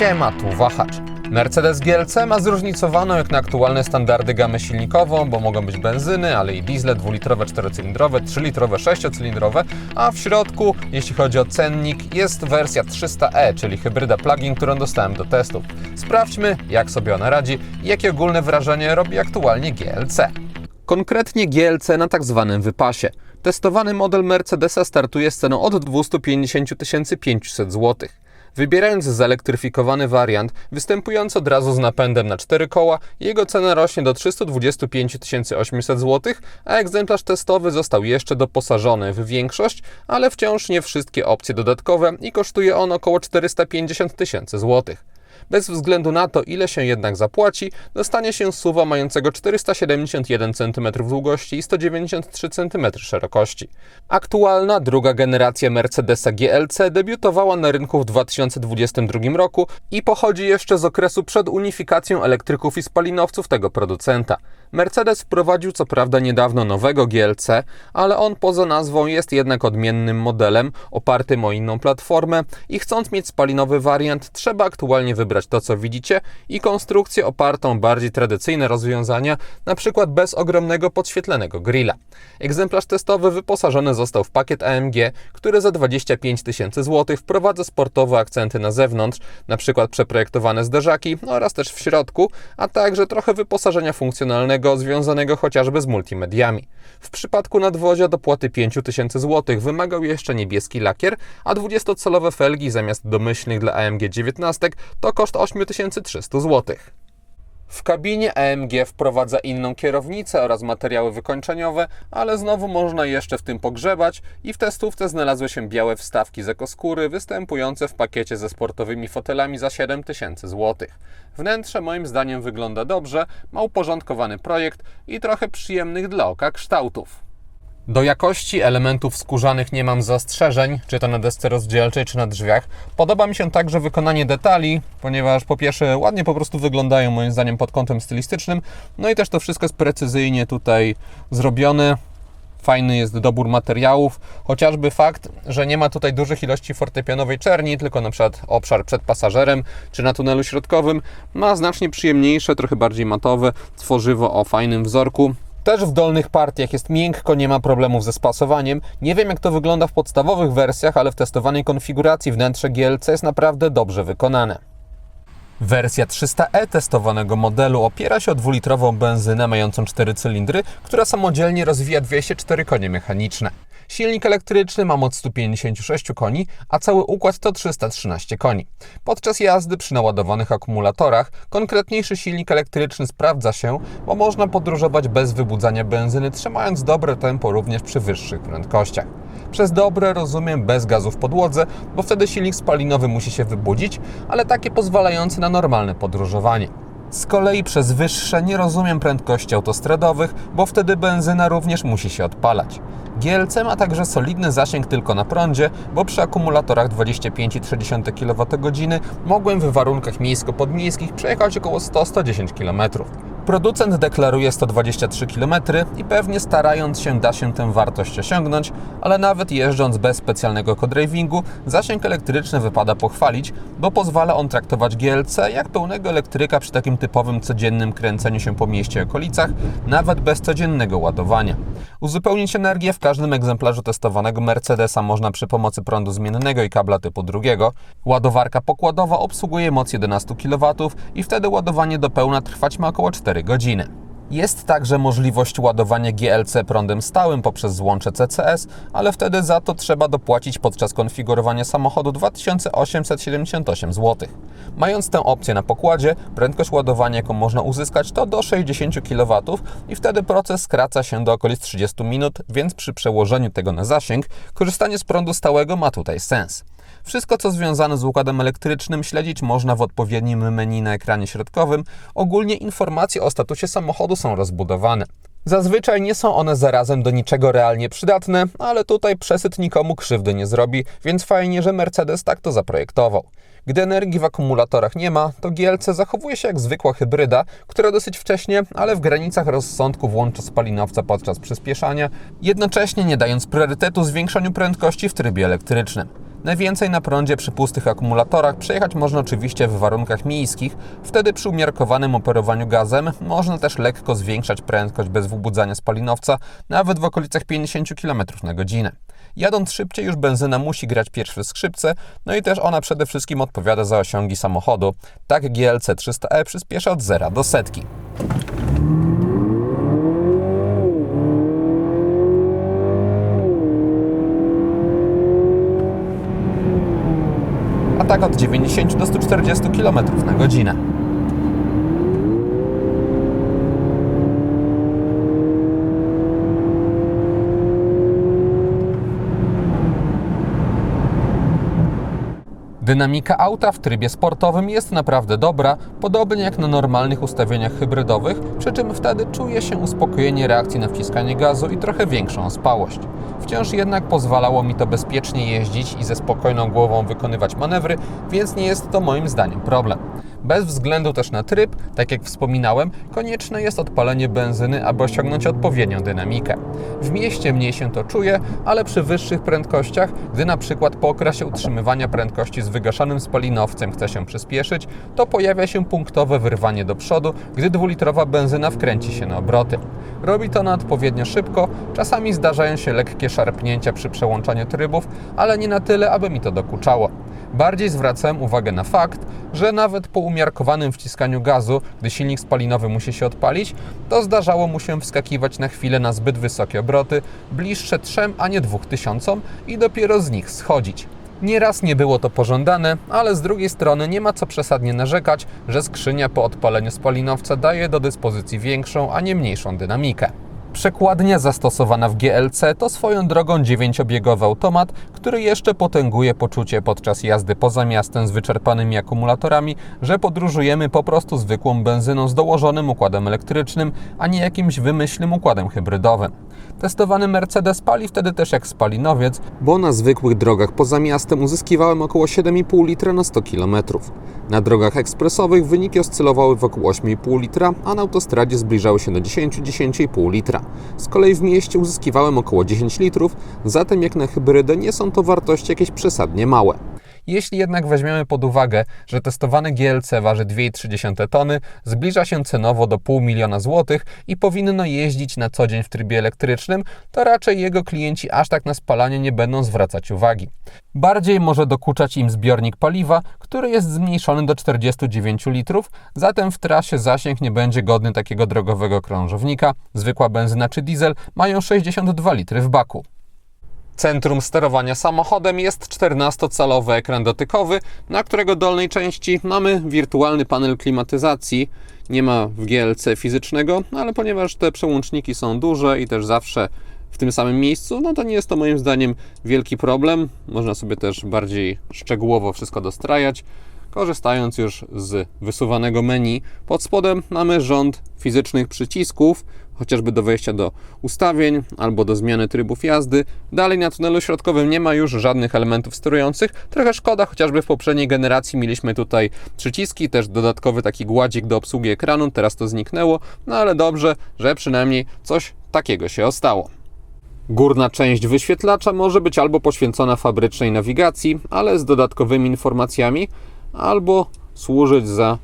Siema, tu Wahacz. Mercedes GLC ma zróżnicowaną jak na aktualne standardy gamę silnikową, bo mogą być benzyny, ale i diesle, 2-litrowe, 4-cylindrowe, 3-litrowe, 6-cylindrowe, a w środku, jeśli chodzi o cennik, jest wersja 300e, czyli hybryda plug-in, którą dostałem do testów. Sprawdźmy, jak sobie ona radzi i jakie ogólne wrażenie robi aktualnie GLC. Konkretnie GLC na tak zwanym wypasie. Testowany model Mercedesa startuje z ceną od 250 500 zł. Wybierając zelektryfikowany wariant, występujący od razu z napędem na 4 koła, jego cena rośnie do 325 800 zł, a egzemplarz testowy został jeszcze doposażony w większość, ale wciąż nie wszystkie opcje dodatkowe i kosztuje on około 450 000 zł. Bez względu na to, ile się jednak zapłaci, dostanie się SUV-a mającego 471 cm długości i 193 cm szerokości. Aktualna druga generacja Mercedesa GLC debiutowała na rynku w 2022 roku i pochodzi jeszcze z okresu przed unifikacją elektryków i spalinowców tego producenta. Mercedes wprowadził co prawda niedawno nowego GLC, ale on poza nazwą jest jednak odmiennym modelem, opartym o inną platformę i chcąc mieć spalinowy wariant, trzeba aktualnie wybrać to, co widzicie i konstrukcję opartą o bardziej tradycyjne rozwiązania, np. bez ogromnego podświetlonego grilla. Egzemplarz testowy wyposażony został w pakiet AMG, który za 25 000 zł wprowadza sportowe akcenty na zewnątrz, np. przeprojektowane zderzaki oraz też w środku, a także trochę wyposażenia funkcjonalnego związanego chociażby z multimediami. W przypadku nadwozia dopłaty 5000 zł wymagał jeszcze niebieski lakier, a 20-calowe felgi zamiast domyślnych dla AMG 19 to koszt 8300 zł. W kabinie AMG wprowadza inną kierownicę oraz materiały wykończeniowe, ale znowu można jeszcze w tym pogrzebać i w testówce znalazły się białe wstawki z ekoskóry występujące w pakiecie ze sportowymi fotelami za 7000 zł. Wnętrze moim zdaniem wygląda dobrze, ma uporządkowany projekt i trochę przyjemnych dla oka kształtów. Do jakości elementów skórzanych nie mam zastrzeżeń, czy to na desce rozdzielczej, czy na drzwiach. Podoba mi się także wykonanie detali, ponieważ po pierwsze ładnie po prostu wyglądają moim zdaniem pod kątem stylistycznym, no i też to wszystko jest precyzyjnie tutaj zrobione. Fajny jest dobór materiałów, chociażby fakt, że nie ma tutaj dużych ilości fortepianowej czerni, tylko na przykład obszar przed pasażerem czy na tunelu środkowym ma znacznie przyjemniejsze, trochę bardziej matowe tworzywo o fajnym wzorku. Też w dolnych partiach jest miękko, nie ma problemów ze spasowaniem. Nie wiem, jak to wygląda w podstawowych wersjach, ale w testowanej konfiguracji wnętrze GLC jest naprawdę dobrze wykonane. Wersja 300e testowanego modelu opiera się o 2-litrową benzynę mającą 4 cylindry, która samodzielnie rozwija 204 konie mechaniczne. Silnik elektryczny ma moc 156 koni, a cały układ to 313 koni. Podczas jazdy przy naładowanych akumulatorach konkretniejszy silnik elektryczny sprawdza się, bo można podróżować bez wybudzania benzyny, trzymając dobre tempo również przy wyższych prędkościach. Przez dobre rozumiem bez gazu w podłodze, bo wtedy silnik spalinowy musi się wybudzić, ale takie pozwalające na normalne podróżowanie. Z kolei przez wyższe nie rozumiem prędkości autostradowych, bo wtedy benzyna również musi się odpalać. GLC ma także solidny zasięg tylko na prądzie, bo przy akumulatorach 25,3 kWh mogłem w warunkach miejsko-podmiejskich przejechać około 100-110 km. Producent deklaruje 123 km i pewnie starając się da się tę wartość osiągnąć, ale nawet jeżdżąc bez specjalnego co-drivingu, zasięg elektryczny wypada pochwalić, bo pozwala on traktować GLC jak pełnego elektryka przy takim typowym codziennym kręceniu się po mieście i okolicach, nawet bez codziennego ładowania. Uzupełnić energię w każdym egzemplarzu testowanego Mercedesa można przy pomocy prądu zmiennego i kabla typu drugiego. Ładowarka pokładowa obsługuje moc 11 kW i wtedy ładowanie do pełna trwać ma około 4 godziny. Jest także możliwość ładowania GLC prądem stałym poprzez złącze CCS, ale wtedy za to trzeba dopłacić podczas konfigurowania samochodu 2878 zł. Mając tę opcję na pokładzie, prędkość ładowania, jaką można uzyskać, to do 60 kW i wtedy proces skraca się do okolic 30 minut, więc przy przełożeniu tego na zasięg, korzystanie z prądu stałego ma tutaj sens. Wszystko, co związane z układem elektrycznym, śledzić można w odpowiednim menu na ekranie środkowym. Ogólnie informacje o statusie samochodu są rozbudowane. Zazwyczaj nie są one zarazem do niczego realnie przydatne, ale tutaj przesyt nikomu krzywdy nie zrobi, więc fajnie, że Mercedes tak to zaprojektował. Gdy energii w akumulatorach nie ma, to GLC zachowuje się jak zwykła hybryda, która dosyć wcześnie, ale w granicach rozsądku włącza spalinowca podczas przyspieszania, jednocześnie nie dając priorytetu zwiększaniu prędkości w trybie elektrycznym. Najwięcej na prądzie przy pustych akumulatorach przejechać można oczywiście w warunkach miejskich, wtedy przy umiarkowanym operowaniu gazem można też lekko zwiększać prędkość bez wybudzania spalinowca, nawet w okolicach 50 km na godzinę. Jadąc szybciej już benzyna musi grać pierwsze skrzypce, no i też ona przede wszystkim odpowiada za osiągi samochodu. Tak GLC 300e przyspiesza od 0 do setki. A tak od 90 do 140 km na godzinę. Dynamika auta w trybie sportowym jest naprawdę dobra, podobnie jak na normalnych ustawieniach hybrydowych, przy czym wtedy czuje się uspokojenie reakcji na wciskanie gazu i trochę większą ospałość. Wciąż jednak pozwalało mi to bezpiecznie jeździć i ze spokojną głową wykonywać manewry, więc nie jest to moim zdaniem problem. Bez względu też na tryb, tak jak wspominałem, konieczne jest odpalenie benzyny, aby osiągnąć odpowiednią dynamikę. W mieście mniej się to czuje, ale przy wyższych prędkościach, gdy na przykład po okresie utrzymywania prędkości z wygaszonym spalinowcem chce się przyspieszyć, to pojawia się punktowe wyrwanie do przodu, gdy 2-litrowa benzyna wkręci się na obroty. Robi to na odpowiednio szybko, czasami zdarzają się lekkie szarpnięcia przy przełączaniu trybów, ale nie na tyle, aby mi to dokuczało. Bardziej zwracałem uwagę na fakt, że nawet po umiarkowanym wciskaniu gazu, gdy silnik spalinowy musi się odpalić, to zdarzało mu się wskakiwać na chwilę na zbyt wysokie obroty, bliższe 3, a nie 2000 i dopiero z nich schodzić. Nieraz nie było to pożądane, ale z drugiej strony nie ma co przesadnie narzekać, że skrzynia po odpaleniu spalinowca daje do dyspozycji większą, a nie mniejszą dynamikę. Przekładnia zastosowana w GLC to swoją drogą 9-biegowy automat, który jeszcze potęguje poczucie podczas jazdy poza miastem z wyczerpanymi akumulatorami, że podróżujemy po prostu zwykłą benzyną z dołożonym układem elektrycznym, a nie jakimś wymyślnym układem hybrydowym. Testowany Mercedes pali wtedy też jak spalinowiec, bo na zwykłych drogach poza miastem uzyskiwałem około 7,5 litra na 100 km. Na drogach ekspresowych wyniki oscylowały wokół 8,5 litra, a na autostradzie zbliżały się do 10-10,5 litra. Z kolei w mieście uzyskiwałem około 10 litrów, zatem jak na hybrydę nie są to wartości jakieś przesadnie małe. Jeśli jednak weźmiemy pod uwagę, że testowany GLC waży 2,3 tony, zbliża się cenowo do 500 000 złotych i powinno jeździć na co dzień w trybie elektrycznym, to raczej jego klienci aż tak na spalanie nie będą zwracać uwagi. Bardziej może dokuczać im zbiornik paliwa, który jest zmniejszony do 49 litrów, zatem w trasie zasięg nie będzie godny takiego drogowego krążownika. Zwykła benzyna czy diesel mają 62 litry w baku. Centrum sterowania samochodem jest 14-calowy ekran dotykowy, na którego dolnej części mamy wirtualny panel klimatyzacji. Nie ma w GLC fizycznego, ale ponieważ te przełączniki są duże i też zawsze w tym samym miejscu, no to nie jest to moim zdaniem wielki problem. Można sobie też bardziej szczegółowo wszystko dostrajać, korzystając już z wysuwanego menu. Pod spodem mamy rząd fizycznych przycisków, chociażby do wejścia do ustawień albo do zmiany trybów jazdy. Dalej na tunelu środkowym nie ma już żadnych elementów sterujących. Trochę szkoda, chociażby w poprzedniej generacji mieliśmy tutaj przyciski, też dodatkowy taki gładzik do obsługi ekranu, teraz to zniknęło, no ale dobrze, że przynajmniej coś takiego się ostało. Górna część wyświetlacza może być albo poświęcona fabrycznej nawigacji, ale z dodatkowymi informacjami, albo służyć za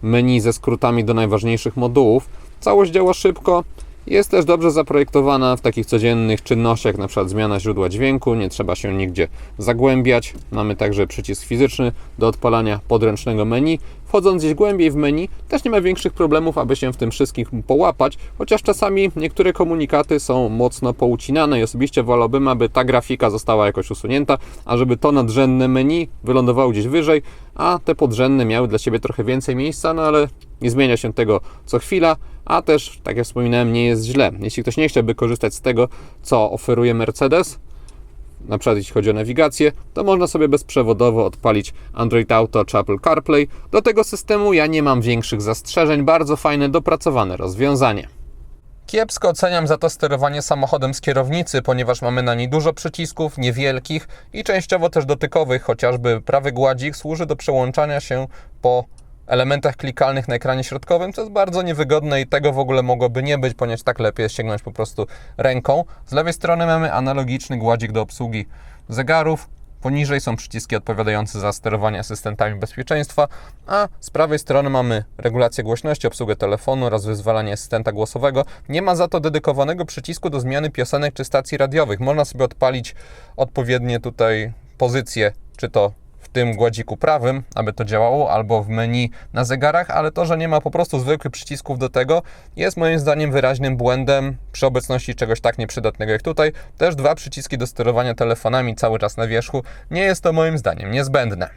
menu ze skrótami do najważniejszych modułów. Całość działa szybko, jest też dobrze zaprojektowana w takich codziennych czynnościach, jak na przykład zmiana źródła dźwięku, nie trzeba się nigdzie zagłębiać. Mamy także przycisk fizyczny do odpalania podręcznego menu. Wchodząc gdzieś głębiej w menu, też nie ma większych problemów, aby się w tym wszystkim połapać, chociaż czasami niektóre komunikaty są mocno poucinane i osobiście wolałbym, aby ta grafika została jakoś usunięta, a żeby to nadrzędne menu wylądowało gdzieś wyżej, a te podrzędne miały dla siebie trochę więcej miejsca, no ale nie zmienia się tego co chwila, a też, tak jak wspominałem, nie jest źle. Jeśli ktoś nie chciałby korzystać z tego, co oferuje Mercedes, na przykład jeśli chodzi o nawigację, to można sobie bezprzewodowo odpalić Android Auto czy Apple CarPlay. Do tego systemu ja nie mam większych zastrzeżeń, bardzo fajne, dopracowane rozwiązanie. Kiepsko oceniam za to sterowanie samochodem z kierownicy, ponieważ mamy na niej dużo przycisków, niewielkich i częściowo też dotykowych, chociażby prawy gładzik służy do przełączania się po elementach klikalnych na ekranie środkowym, co jest bardzo niewygodne i tego w ogóle mogłoby nie być, ponieważ tak lepiej jest sięgnąć po prostu ręką. Z lewej strony mamy analogiczny gładzik do obsługi zegarów, Poniżej są przyciski odpowiadające za sterowanie asystentami bezpieczeństwa, a z prawej strony mamy regulację głośności, obsługę telefonu oraz wyzwalanie asystenta głosowego. Nie ma za to dedykowanego przycisku do zmiany piosenek czy stacji radiowych. Można sobie odpalić odpowiednie tutaj pozycje, czy to w tym gładziku prawym, aby to działało, albo w menu na zegarach, ale to, że nie ma po prostu zwykłych przycisków do tego, jest moim zdaniem wyraźnym błędem przy obecności czegoś tak nieprzydatnego jak tutaj. Też 2 przyciski do sterowania telefonami cały czas na wierzchu. Nie jest to moim zdaniem niezbędne.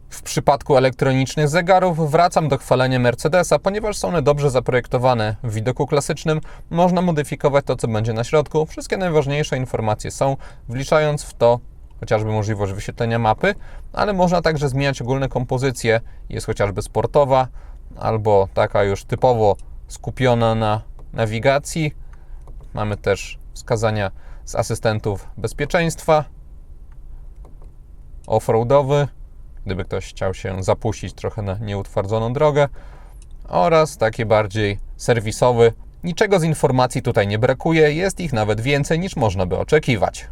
W przypadku elektronicznych zegarów wracam do chwalenia Mercedesa, ponieważ są one dobrze zaprojektowane. W widoku klasycznym można modyfikować to, co będzie na środku. Wszystkie najważniejsze informacje są, wliczając w to chociażby możliwość wyświetlenia mapy, ale można także zmieniać ogólne kompozycje. Jest chociażby sportowa, albo taka już typowo skupiona na nawigacji. Mamy też wskazania z asystentów bezpieczeństwa, offroadowy, gdyby ktoś chciał się zapuścić trochę na nieutwardzoną drogę, oraz taki bardziej serwisowy. Niczego z informacji tutaj nie brakuje, jest ich nawet więcej niż można by oczekiwać.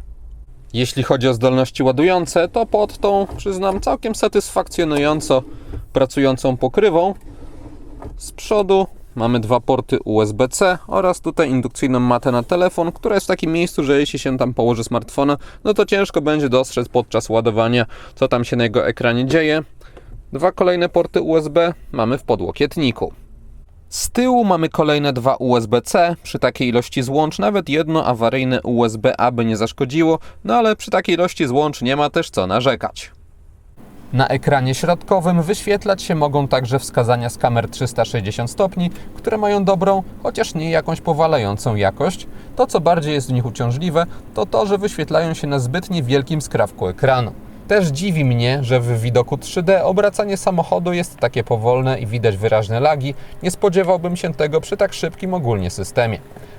Jeśli chodzi o zdolności ładujące, to pod tą, przyznam, całkiem satysfakcjonująco pracującą pokrywą z przodu mamy 2 porty USB-C oraz tutaj indukcyjną matę na telefon, która jest w takim miejscu, że jeśli się tam położy smartfona, no to ciężko będzie dostrzec podczas ładowania, co tam się na jego ekranie dzieje. 2 kolejne porty USB mamy w podłokietniku. Z tyłu mamy kolejne 2 USB-C, przy takiej ilości złącz nawet jedno awaryjne USB-A by nie zaszkodziło, no ale przy takiej ilości złącz nie ma też co narzekać. Na ekranie środkowym wyświetlać się mogą także wskazania z kamer 360 stopni, które mają dobrą, chociaż nie jakąś powalającą jakość. To, co bardziej jest w nich uciążliwe, to to, że wyświetlają się na zbytnie wielkim skrawku ekranu. Też dziwi mnie, że w widoku 3D obracanie samochodu jest takie powolne i widać wyraźne lagi. Nie spodziewałbym się tego przy tak szybkim ogólnie systemie.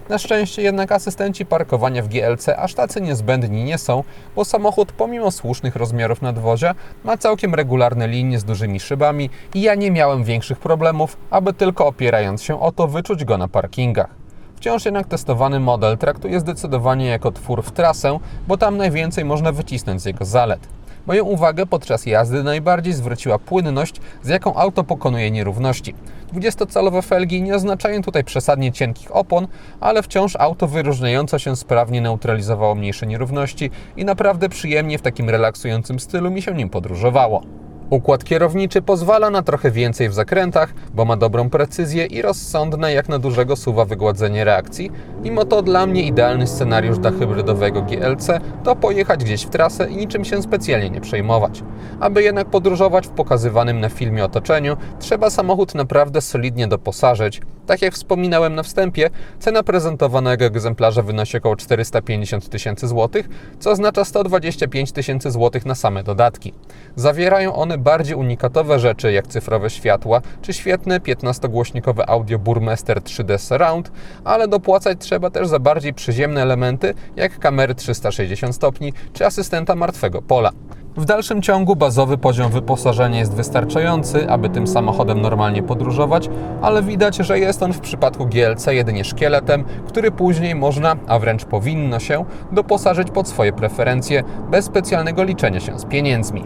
Na szczęście jednak asystenci parkowania w GLC aż tacy niezbędni nie są, bo samochód pomimo słusznych rozmiarów nadwozia ma całkiem regularne linie z dużymi szybami i ja nie miałem większych problemów, aby tylko opierając się o to wyczuć go na parkingach. Wciąż jednak testowany model traktuję zdecydowanie jako twór w trasę, bo tam najwięcej można wycisnąć z jego zalet. Moją uwagę podczas jazdy najbardziej zwróciła płynność, z jaką auto pokonuje nierówności. 20-calowe felgi nie oznaczają tutaj przesadnie cienkich opon, ale wciąż auto wyróżniająco się sprawnie neutralizowało mniejsze nierówności i naprawdę przyjemnie w takim relaksującym stylu mi się nim podróżowało. Układ kierowniczy pozwala na trochę więcej w zakrętach, bo ma dobrą precyzję i rozsądne jak na dużego SUV-a wygładzenie reakcji. Mimo to dla mnie idealny scenariusz dla hybrydowego GLC to pojechać gdzieś w trasę i niczym się specjalnie nie przejmować. Aby jednak podróżować w pokazywanym na filmie otoczeniu, trzeba samochód naprawdę solidnie doposażyć. Tak jak wspominałem na wstępie, cena prezentowanego egzemplarza wynosi około 450 tysięcy złotych, co oznacza 125 tysięcy złotych na same dodatki. Zawierają one bardziej unikatowe rzeczy jak cyfrowe światła, czy świetne 15-głośnikowe audio Burmester 3D Surround, ale dopłacać trzeba też za bardziej przyziemne elementy jak kamery 360 stopni, czy asystenta martwego pola. W dalszym ciągu bazowy poziom wyposażenia jest wystarczający, aby tym samochodem normalnie podróżować, ale widać, że jest on w przypadku GLC jedynie szkieletem, który później można, a wręcz powinno się, doposażyć pod swoje preferencje, bez specjalnego liczenia się z pieniędzmi.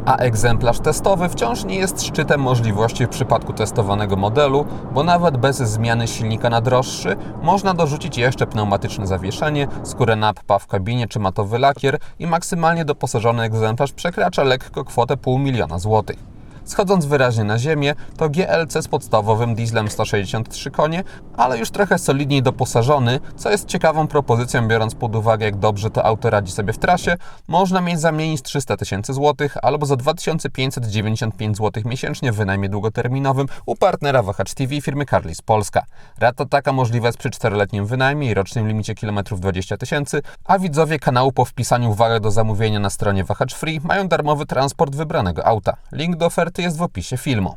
A egzemplarz testowy wciąż nie jest szczytem możliwości w przypadku testowanego modelu, bo nawet bez zmiany silnika na droższy można dorzucić jeszcze pneumatyczne zawieszenie, skórę nappa w kabinie czy matowy lakier i maksymalnie doposażony egzemplarz przekracza lekko kwotę 500 000 złotych. Schodząc wyraźnie na ziemię, to GLC z podstawowym dieslem 163 konie, ale już trochę solidniej doposażony, co jest ciekawą propozycją biorąc pod uwagę jak dobrze to auto radzi sobie w trasie, można mieć za mniej niż 300 tysięcy złotych albo za 2595 zł miesięcznie w wynajmie długoterminowym u partnera Wahacz TV firmy Carlis Polska. Rata taka możliwa jest przy 4-letnim wynajmie i rocznym limicie kilometrów 20 tysięcy, a widzowie kanału po wpisaniu uwagi do zamówienia na stronie Wahacz Free mają darmowy transport wybranego auta. Link do oferty jest w opisie filmu.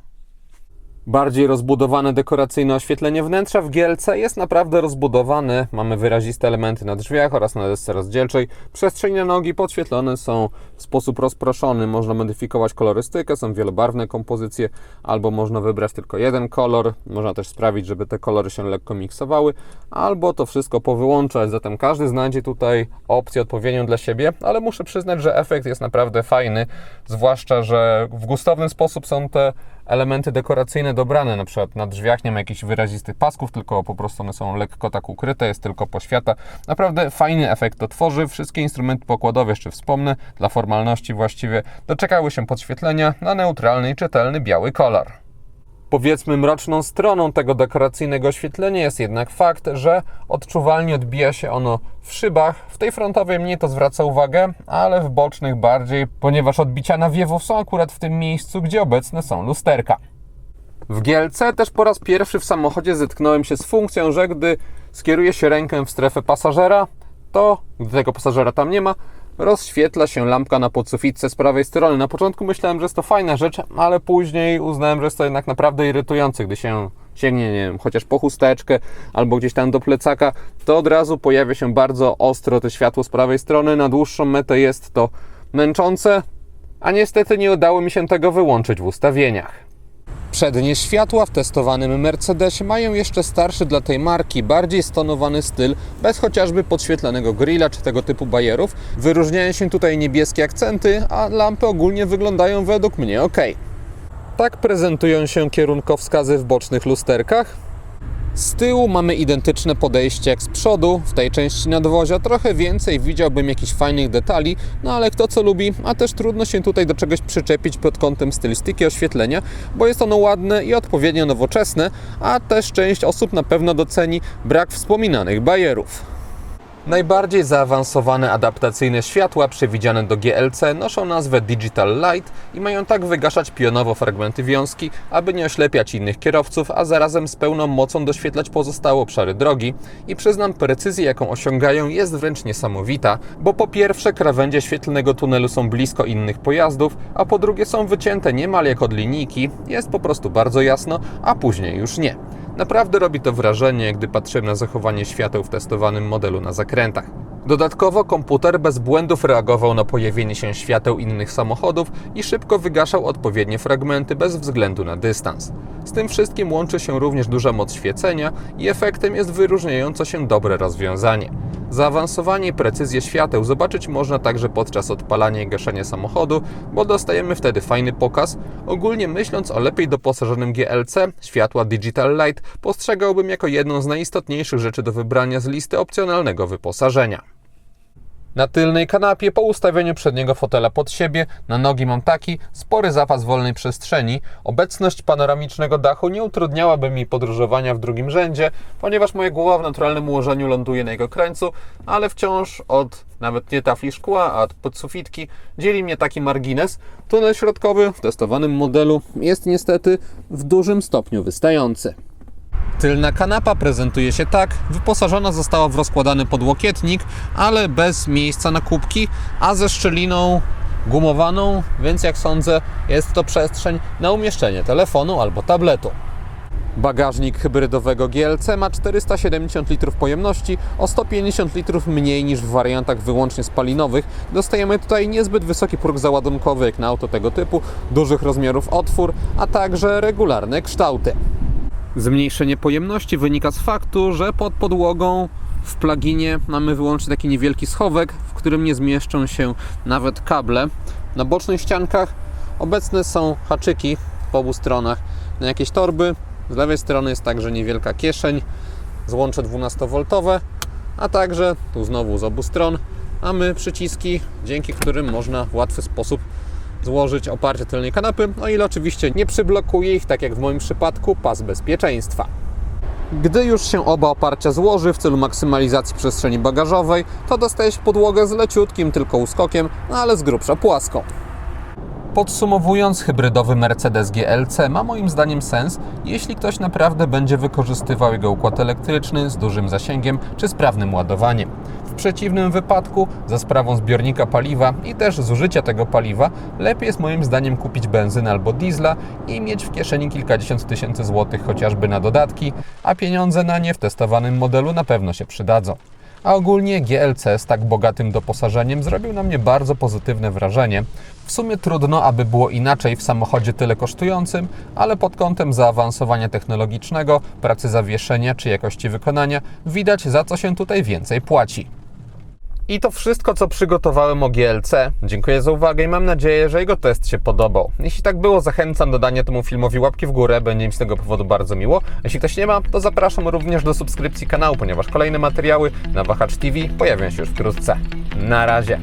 Bardziej rozbudowane dekoracyjne oświetlenie wnętrza w GLC jest naprawdę rozbudowane. Mamy wyraziste elementy na drzwiach oraz na desce rozdzielczej. Przestrzeń na nogi podświetlone są w sposób rozproszony. Można modyfikować kolorystykę, są wielobarwne kompozycje, albo można wybrać tylko jeden kolor. Można też sprawić, żeby te kolory się lekko miksowały, albo to wszystko powyłączać. Zatem każdy znajdzie tutaj opcję odpowiednią dla siebie, ale muszę przyznać, że efekt jest naprawdę fajny, zwłaszcza, że w gustowny sposób są te elementy dekoracyjne dobrane, na przykład na drzwiach nie ma jakichś wyrazistych pasków, tylko po prostu one są lekko tak ukryte, jest tylko poświata. Naprawdę fajny efekt to tworzy. Wszystkie instrumenty pokładowe, jeszcze wspomnę, dla formalności właściwie, doczekały się podświetlenia na neutralny i czytelny biały kolor. Powiedzmy, mroczną stroną tego dekoracyjnego oświetlenia jest jednak fakt, że odczuwalnie odbija się ono w szybach. W tej frontowej mniej to zwraca uwagę, ale w bocznych bardziej, ponieważ odbicia nawiewów są akurat w tym miejscu, gdzie obecne są lusterka. W GLC też po raz pierwszy w samochodzie zetknąłem się z funkcją, że gdy skieruje się rękę w strefę pasażera, to gdy tego pasażera tam nie ma, rozświetla się lampka na podsufitce z prawej strony. Na początku myślałem, że jest to fajna rzecz, ale później uznałem, że jest to jednak naprawdę irytujące, gdy się sięgnie, nie wiem, chociaż po chusteczkę albo gdzieś tam do plecaka, to od razu pojawia się bardzo ostro to światło z prawej strony. Na dłuższą metę jest to męczące, a niestety nie udało mi się tego wyłączyć w ustawieniach. Przednie światła w testowanym Mercedesie mają jeszcze starszy dla tej marki, bardziej stonowany styl, bez chociażby podświetlanego grilla czy tego typu bajerów. Wyróżniają się tutaj niebieskie akcenty, a lampy ogólnie wyglądają według mnie ok. Tak prezentują się kierunkowskazy w bocznych lusterkach. Z tyłu mamy identyczne podejście jak z przodu. W tej części nadwozia trochę więcej widziałbym jakichś fajnych detali, no ale kto co lubi, a też trudno się tutaj do czegoś przyczepić pod kątem stylistyki oświetlenia, bo jest ono ładne i odpowiednio nowoczesne, a też część osób na pewno doceni brak wspominanych bajerów. Najbardziej zaawansowane adaptacyjne światła przewidziane do GLC noszą nazwę Digital Light i mają tak wygaszać pionowo fragmenty wiązki, aby nie oślepiać innych kierowców, a zarazem z pełną mocą doświetlać pozostałe obszary drogi. I przyznam, precyzja, jaką osiągają, jest wręcz niesamowita, bo po pierwsze krawędzie świetlnego tunelu są blisko innych pojazdów, a po drugie są wycięte niemal jak od linijki, jest po prostu bardzo jasno, a później już nie. Naprawdę robi to wrażenie, gdy patrzymy na zachowanie świateł w testowanym modelu na zakrętach. Dodatkowo komputer bez błędów reagował na pojawienie się świateł innych samochodów i szybko wygaszał odpowiednie fragmenty bez względu na dystans. Z tym wszystkim łączy się również duża moc świecenia i efektem jest wyróżniająco się dobre rozwiązanie. Zaawansowanie i precyzję świateł zobaczyć można także podczas odpalania i gaszenia samochodu, bo dostajemy wtedy fajny pokaz. Ogólnie myśląc o lepiej doposażonym GLC, światła Digital Light postrzegałbym jako jedną z najistotniejszych rzeczy do wybrania z listy opcjonalnego wyposażenia. Na tylnej kanapie po ustawieniu przedniego fotela pod siebie na nogi mam taki spory zapas wolnej przestrzeni. Obecność panoramicznego dachu nie utrudniałaby mi podróżowania w drugim rzędzie, ponieważ moja głowa w naturalnym ułożeniu ląduje na jego krańcu, ale wciąż od nawet nie tafli szkła, a od podsufitki dzieli mnie taki margines. Tunel środkowy w testowanym modelu jest niestety w dużym stopniu wystający. Tylna kanapa prezentuje się tak. Wyposażona została w rozkładany podłokietnik, ale bez miejsca na kubki, a ze szczeliną gumowaną, więc jak sądzę, jest to przestrzeń na umieszczenie telefonu albo tabletu. Bagażnik hybrydowego GLC ma 470 litrów pojemności, o 150 litrów mniej niż w wariantach wyłącznie spalinowych. Dostajemy tutaj niezbyt wysoki próg załadunkowy jak na auto tego typu, dużych rozmiarów otwór, a także regularne kształty. Zmniejszenie pojemności wynika z faktu, że pod podłogą w pluginie mamy wyłącznie taki niewielki schowek, w którym nie zmieszczą się nawet kable. Na bocznych ściankach obecne są haczyki po obu stronach na jakieś torby. Z lewej strony jest także niewielka kieszeń, złącze 12V, a także tu znowu z obu stron mamy przyciski, dzięki którym można w łatwy sposób złożyć oparcie tylnej kanapy, o ile oczywiście nie przyblokuje ich, tak jak w moim przypadku, pas bezpieczeństwa. Gdy już się oba oparcia złoży w celu maksymalizacji przestrzeni bagażowej, to dostaje się podłogę z leciutkim tylko uskokiem, ale z grubsza płaską. Podsumowując, hybrydowy Mercedes GLC ma moim zdaniem sens, jeśli ktoś naprawdę będzie wykorzystywał jego układ elektryczny z dużym zasięgiem czy sprawnym ładowaniem. W przeciwnym wypadku, za sprawą zbiornika paliwa i też zużycia tego paliwa, lepiej jest moim zdaniem kupić benzynę albo diesla i mieć w kieszeni kilkadziesiąt tysięcy złotych chociażby na dodatki, a pieniądze na nie w testowanym modelu na pewno się przydadzą. A ogólnie GLC z tak bogatym doposażeniem zrobił na mnie bardzo pozytywne wrażenie. W sumie trudno, aby było inaczej w samochodzie tyle kosztującym, ale pod kątem zaawansowania technologicznego, pracy zawieszenia czy jakości wykonania widać, za co się tutaj więcej płaci. I to wszystko, co przygotowałem o GLC. Dziękuję za uwagę i mam nadzieję, że jego test się podobał. Jeśli tak było, zachęcam do dania temu filmowi łapki w górę, będzie mi z tego powodu bardzo miło. Jeśli ktoś nie ma, to zapraszam również do subskrypcji kanału, ponieważ kolejne materiały na Wahacz TV pojawią się już wkrótce. Na razie!